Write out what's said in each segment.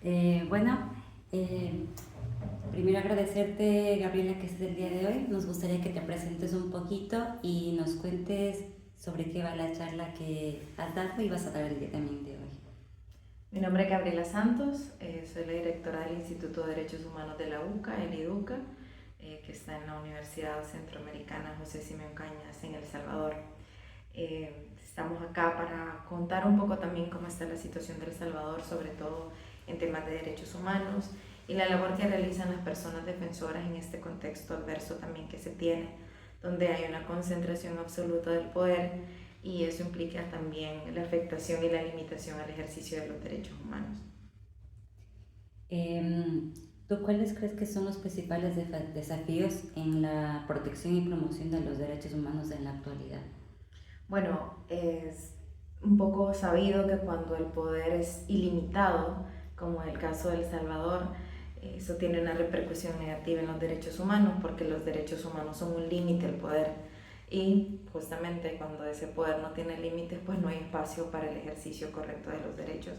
Bueno, eh, primero agradecerte, Gabriela, que estés el día de hoy. Nos gustaría que te presentes un poquito y nos cuentes sobre qué va la charla que has dado y vas a dar el día también de hoy. Mi nombre es Gabriela Santos, soy la directora del Instituto de Derechos Humanos de la UCA, el IDUCA, que está en la Universidad Centroamericana José Simeón Cañas en El Salvador. Estamos acá para contar un poco también cómo está la situación de El Salvador, sobre todo en temas de derechos humanos y la labor que realizan las personas defensoras en este contexto adverso también que se tiene, donde hay una concentración absoluta del poder y eso implica también la afectación y la limitación al ejercicio de los derechos humanos. Em, ¿Tú cuáles crees que son los principales desafíos en la protección y promoción de los derechos humanos en la actualidad? Bueno, es un poco sabido que cuando el poder es ilimitado, como en el caso de El Salvador, eso tiene una repercusión negativa en los derechos humanos porque los derechos humanos son un límite al poder y justamente cuando ese poder no tiene límites pues no hay espacio para el ejercicio correcto de los derechos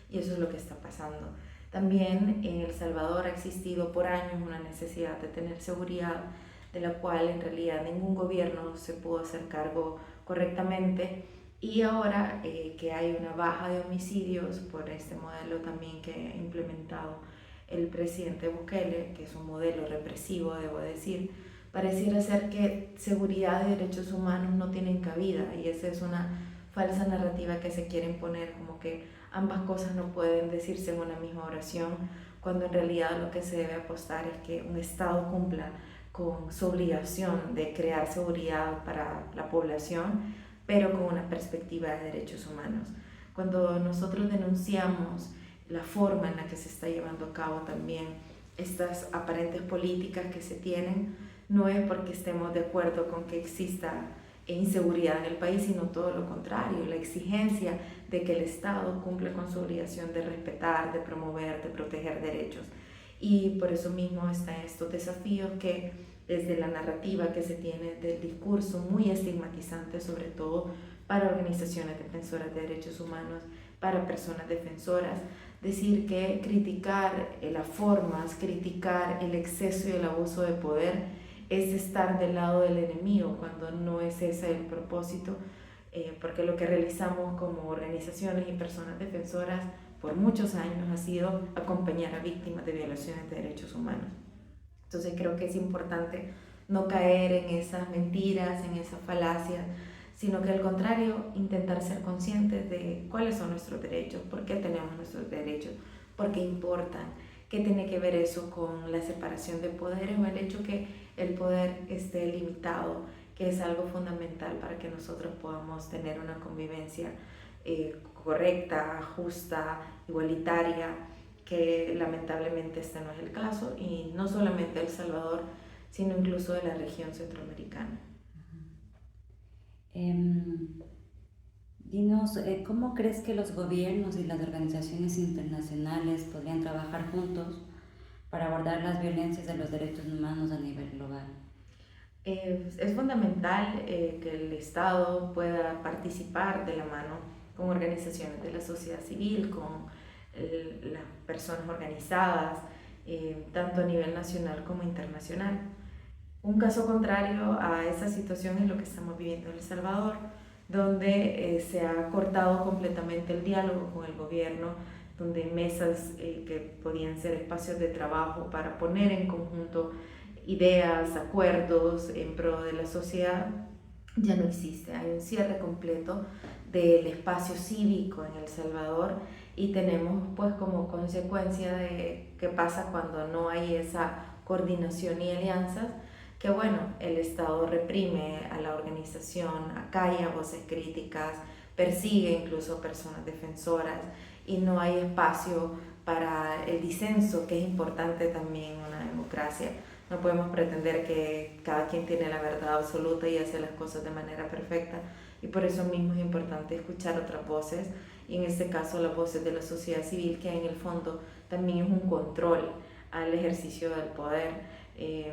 y eso es lo que está pasando. También en El Salvador ha existido por años una necesidad de tener seguridad de la cual en realidad ningún gobierno se pudo hacer cargo correctamente y ahora que hay una baja de homicidios por este modelo también que ha implementado el presidente Bukele, que es un modelo represivo, debo decir, pareciera ser que seguridad y derechos humanos no tienen cabida y esa es una falsa narrativa que se quiere imponer, como que ambas cosas no pueden decirse en una misma oración, cuando en realidad lo que se debe apostar es que un Estado cumpla con su obligación de crear seguridad para la población, pero con una perspectiva de derechos humanos. Cuando nosotros denunciamos la forma en la que se está llevando a cabo también estas aparentes políticas que se tienen, no es porque estemos de acuerdo con que exista inseguridad en el país, sino todo lo contrario, la exigencia de que el Estado cumpla con su obligación de respetar, de promover, de proteger derechos. Y por eso mismo están estos desafíos que desde la narrativa que se tiene del discurso muy estigmatizante, sobre todo para organizaciones defensoras de derechos humanos, para personas defensoras, decir que criticar las formas, criticar el exceso y el abuso de poder es estar del lado del enemigo, cuando no es ese el propósito, porque lo que realizamos como organizaciones y personas defensoras por muchos años ha sido acompañar a víctimas de violaciones de derechos humanos. Entonces creo que es importante no caer en esas mentiras, en esas falacias, sino que al contrario, intentar ser conscientes de cuáles son nuestros derechos, por qué tenemos nuestros derechos, por qué importan, qué tiene que ver eso con la separación de poderes o el hecho que el poder esté limitado, que es algo fundamental para que nosotros podamos tener una convivencia correcta, justa, igualitaria, que lamentablemente este no es el caso, y no solamente de El Salvador, sino incluso de la región centroamericana. Em, Dinos, ¿cómo crees que los gobiernos y las organizaciones internacionales podrían trabajar juntos para abordar las violencias de los derechos humanos a nivel global? Es fundamental que el Estado pueda participar de la mano con organizaciones de la sociedad civil, con las personas organizadas, tanto a nivel nacional como internacional. Un caso contrario a esa situación es lo que estamos viviendo en El Salvador, donde se ha cortado completamente el diálogo con el gobierno, donde mesas que podían ser espacios de trabajo para poner en conjunto ideas, acuerdos en pro de la sociedad, ya no existe. Hay un cierre completo del espacio cívico en El Salvador y tenemos pues como consecuencia de qué pasa cuando no hay esa coordinación y alianzas, que bueno, el Estado reprime a la organización, acalla voces críticas, persigue incluso personas defensoras y no hay espacio para el disenso, que es importante también en una democracia. No podemos pretender que cada quien tiene la verdad absoluta y hace las cosas de manera perfecta, y por eso mismo es importante escuchar otras voces, y en este caso las voces de la sociedad civil, que en el fondo también es un control al ejercicio del poder, eh,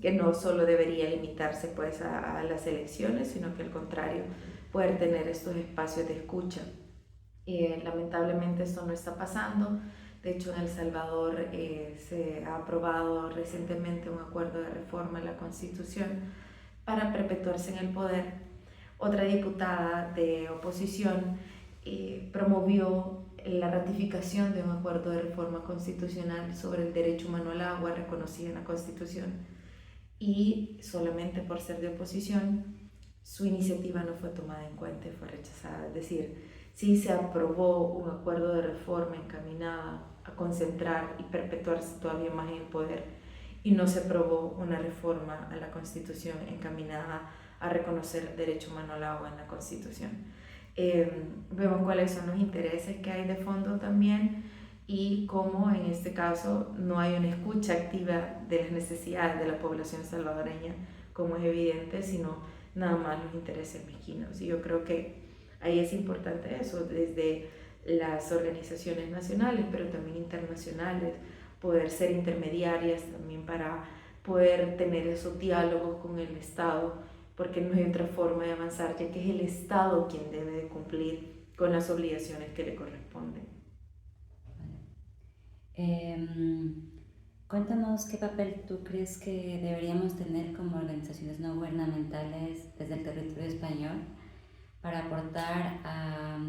que no solo debería limitarse pues a las elecciones, sino que al contrario, poder tener estos espacios de escucha. Lamentablemente esto no está pasando, De hecho, en El Salvador se ha aprobado recientemente un acuerdo de reforma a la Constitución para perpetuarse en el poder. Otra diputada de oposición promovió la ratificación de un acuerdo de reforma constitucional sobre el derecho humano al agua reconocido en la Constitución, y solamente por ser de oposición su iniciativa no fue tomada en cuenta y fue rechazada. Es decir, sí se aprobó un acuerdo de reforma encaminada a concentrar y perpetuarse todavía más en el poder, y no se aprobó una reforma a la Constitución encaminada a reconocer el derecho humano al agua en la Constitución. Vemos cuáles son los intereses que hay de fondo también, y cómo en este caso no hay una escucha activa de las necesidades de la población salvadoreña, como es evidente, sino nada más los intereses mezquinos. Y yo creo que ahí es importante eso, desde las organizaciones nacionales, pero también internacionales, poder ser intermediarias también para poder tener esos diálogos con el Estado, porque no hay otra forma de avanzar, ya que es el Estado quien debe de cumplir con las obligaciones que le corresponden. Cuéntanos qué papel tú crees que deberíamos tener como organizaciones no gubernamentales desde el territorio español para aportar a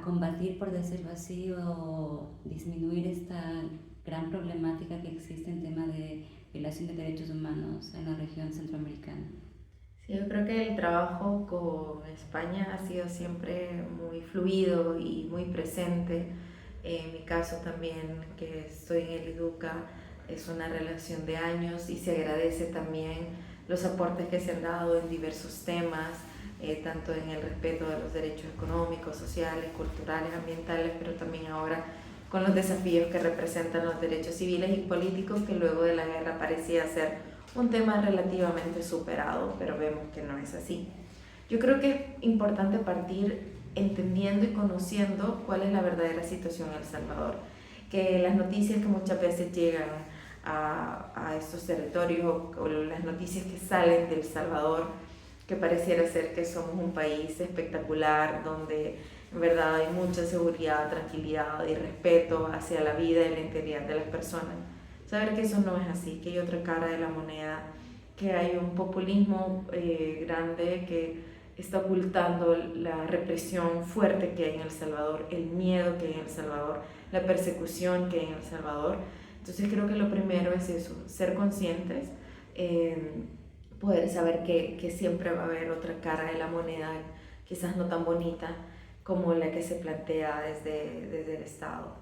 combatir, por decirlo así, o disminuir esta gran problemática que existe en tema de violación de derechos humanos en la región centroamericana. Sí, yo creo que el trabajo con España ha sido siempre muy fluido y muy presente. En mi caso también, que estoy en el IDUCA, es una relación de años, y se agradece también los aportes que se han dado en diversos temas, tanto en el respeto de los derechos económicos, sociales, culturales, ambientales, pero también ahora con los desafíos que representan los derechos civiles y políticos, que luego de la guerra parecía ser un tema relativamente superado, pero vemos que no es así. Yo creo que es importante partir entendiendo y conociendo cuál es la verdadera situación en El Salvador, que las noticias que muchas veces llegan a estos territorios, o las noticias que salen de El Salvador, que pareciera ser que somos un país espectacular, donde en verdad hay mucha seguridad, tranquilidad y respeto hacia la vida y la integridad de las personas. Saber que eso no es así, que hay otra cara de la moneda, que hay un populismo grande que está ocultando la represión fuerte que hay en El Salvador, el miedo que hay en El Salvador, la persecución que hay en El Salvador. Entonces creo que lo primero es eso, ser conscientes, poder saber que siempre va a haber otra cara de la moneda, quizás no tan bonita como la que se plantea desde el Estado.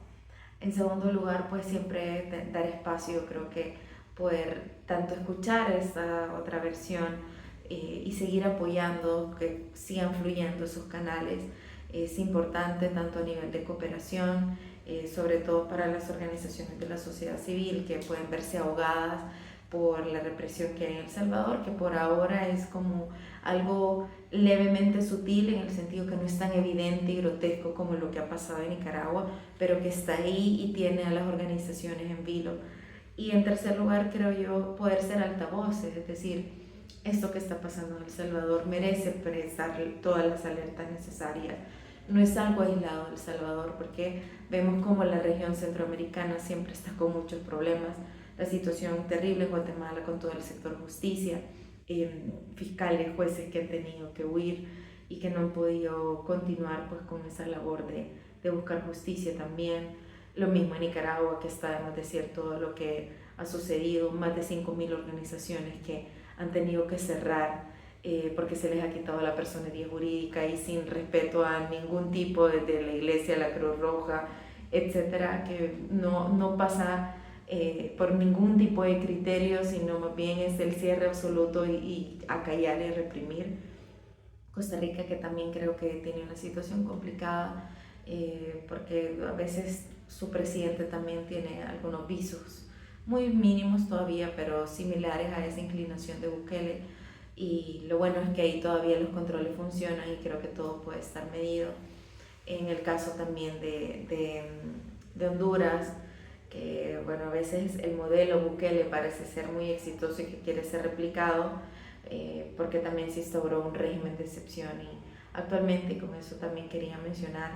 En segundo lugar, pues siempre dar espacio, creo que poder tanto escuchar esta otra versión, y seguir apoyando, que sigan fluyendo esos canales, es importante tanto a nivel de cooperación, sobre todo para las organizaciones de la sociedad civil que pueden verse ahogadas por la represión que hay en El Salvador, que por ahora es como algo levemente sutil, en el sentido que no es tan evidente y grotesco como lo que ha pasado en Nicaragua, pero que está ahí y tiene a las organizaciones en vilo. Y en tercer lugar, creo yo, poder ser altavoces, es decir, esto que está pasando en El Salvador merece prestar todas las alertas necesarias. No es algo aislado de El Salvador, porque vemos como la región centroamericana siempre está con muchos problemas. La situación terrible en Guatemala con todo el sector justicia, fiscales, jueces que han tenido que huir y que no han podido continuar pues con esa labor de buscar justicia también. Lo mismo en Nicaragua, que sabemos de cierto todo lo que ha sucedido, más de 5.000 organizaciones que han tenido que cerrar porque se les ha quitado la personería jurídica, y sin respeto a ningún tipo, desde la Iglesia, la Cruz Roja, etcétera, que no pasa por ningún tipo de criterio, sino más bien es el cierre absoluto y acallar y reprimir. Costa Rica, que también creo que tiene una situación complicada, porque a veces su presidente también tiene algunos visos muy mínimos todavía, pero similares a esa inclinación de Bukele, y lo bueno es que ahí todavía los controles funcionan y creo que todo puede estar medido. En el caso también de Honduras, que bueno, a veces el modelo Bukele parece ser muy exitoso y que quiere ser replicado, porque también se instauró un régimen de excepción, y actualmente, y con eso también quería mencionar,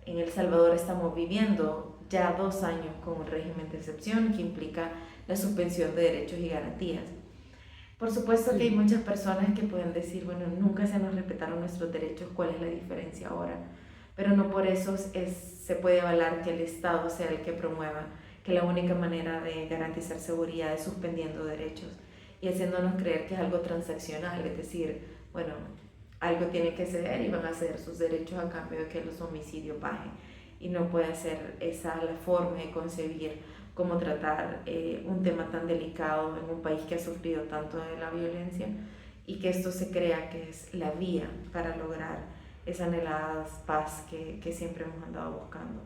en El Salvador estamos viviendo ya 2 años con un régimen de excepción que implica la suspensión de derechos y garantías. Por supuesto que hay muchas personas que pueden decir, bueno, nunca se nos respetaron nuestros derechos, ¿cuál es la diferencia ahora? Pero no por eso se puede avalar que el Estado sea el que promueva que la única manera de garantizar seguridad es suspendiendo derechos y haciéndonos creer que es algo transaccional, es decir, bueno, algo tiene que ceder y van a ceder sus derechos a cambio de que los homicidios bajen. Y no puede ser esa la forma de concebir cómo tratar un tema tan delicado en un país que ha sufrido tanto de la violencia y que esto se crea que es la vía para lograr esa anhelada paz que siempre hemos andado buscando.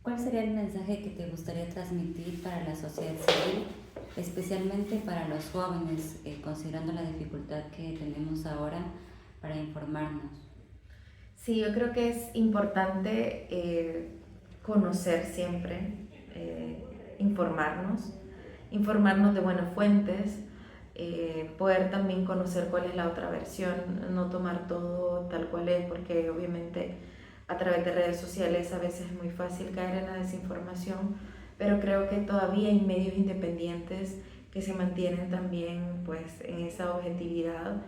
¿Cuál sería el mensaje que te gustaría transmitir para la sociedad civil, especialmente para los jóvenes, considerando la dificultad que tenemos ahora para informarnos? Sí, yo creo que es importante conocer siempre, informarnos de buenas fuentes, poder también conocer cuál es la otra versión, no tomar todo tal cual es, porque obviamente a través de redes sociales a veces es muy fácil caer en la desinformación, pero creo que todavía hay medios independientes que se mantienen también pues en esa objetividad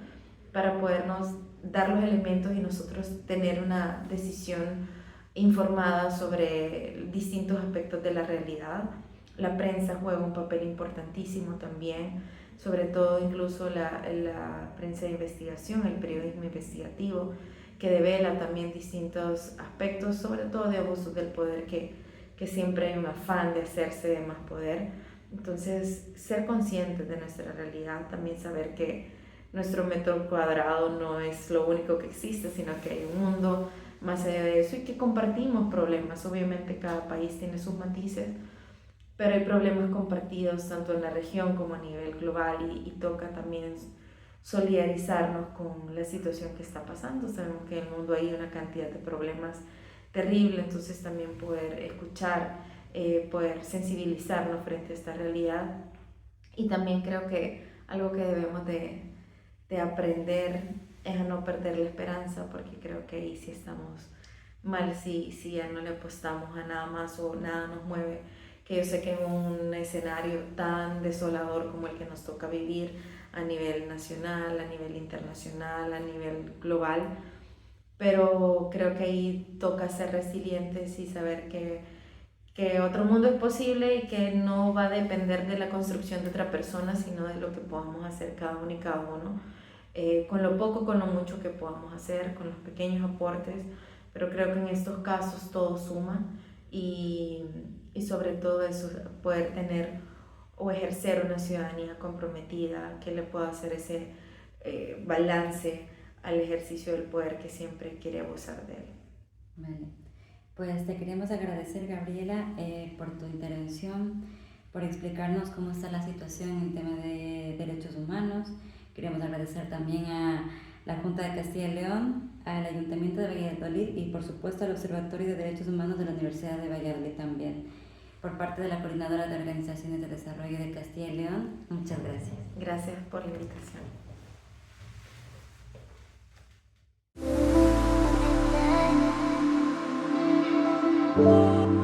para podernos dar los elementos y nosotros tener una decisión informada sobre distintos aspectos de la realidad. La prensa juega un papel importantísimo también, sobre todo incluso la prensa de investigación, el periodismo investigativo, que devela también distintos aspectos, sobre todo de abusos del poder, que siempre hay un afán de hacerse de más poder. Entonces, ser conscientes de nuestra realidad, también saber que nuestro metro cuadrado no es lo único que existe, sino que hay un mundo más allá de eso y que compartimos problemas. Obviamente cada país tiene sus matices, pero hay problemas compartidos tanto en la región como a nivel global y toca también solidarizarnos con la situación que está pasando. Sabemos que en el mundo hay una cantidad de problemas terribles, entonces también poder escuchar, poder sensibilizarnos frente a esta realidad. Y también creo que algo que debemos de aprender es a no perder la esperanza, porque creo que ahí sí estamos mal si ya no le apostamos a nada más o nada nos mueve, que yo sé que en un escenario tan desolador como el que nos toca vivir a nivel nacional, a nivel internacional, a nivel global, pero creo que ahí toca ser resilientes y saber que otro mundo es posible y que no va a depender de la construcción de otra persona, sino de lo que podamos hacer cada uno y cada uno, con lo poco, con lo mucho que podamos hacer, con los pequeños aportes, pero creo que en estos casos todo suma y sobre todo eso, poder tener o ejercer una ciudadanía comprometida que le pueda hacer ese balance al ejercicio del poder que siempre quiere abusar de él. Vale. Pues te queremos agradecer, Gabriela, por tu intervención, por explicarnos cómo está la situación en tema de derechos humanos. Queremos agradecer también a la Junta de Castilla y León, al Ayuntamiento de Valladolid y por supuesto al Observatorio de Derechos Humanos de la Universidad de Valladolid también. Por parte de la Coordinadora de Organizaciones de Desarrollo de Castilla y León, muchas gracias. Gracias por la invitación. Thank you.